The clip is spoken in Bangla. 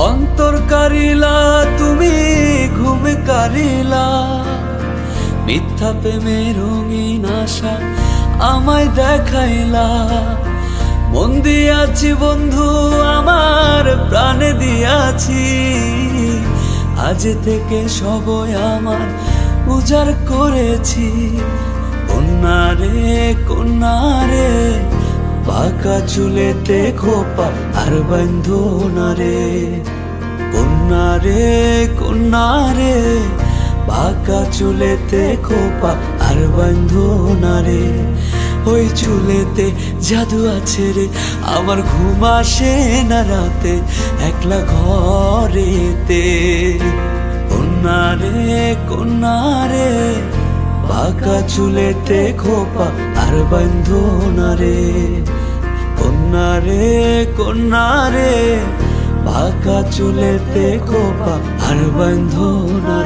অন্তর কারিলা তুমি ঘুম কারিলা, মিথ্যা প্রেমে রঙিন আশা আমায় দেখাইলা। মন দিয়াছি বন্ধু আমার প্রাণে দিয়াছি, আজ থেকে সবই আমার উজাড় করেছি। কন্যা রে বাঁকা চুলেতে খোপা আর বন্ধু না রে। কন্যা রে বাঁকা চুলেতে খোপা আর বন্ধু না রে। ওই চুলেতে জাদু আছে রে, আমার ঘুম আসে না রাতে একলা ঘরেতে। কন্যা রে বাঁকা চুলেতে খোপা আর বন্ধু না রে। কন্যা রে বাঁকা চুলেতে খোপা আর বন্ধু না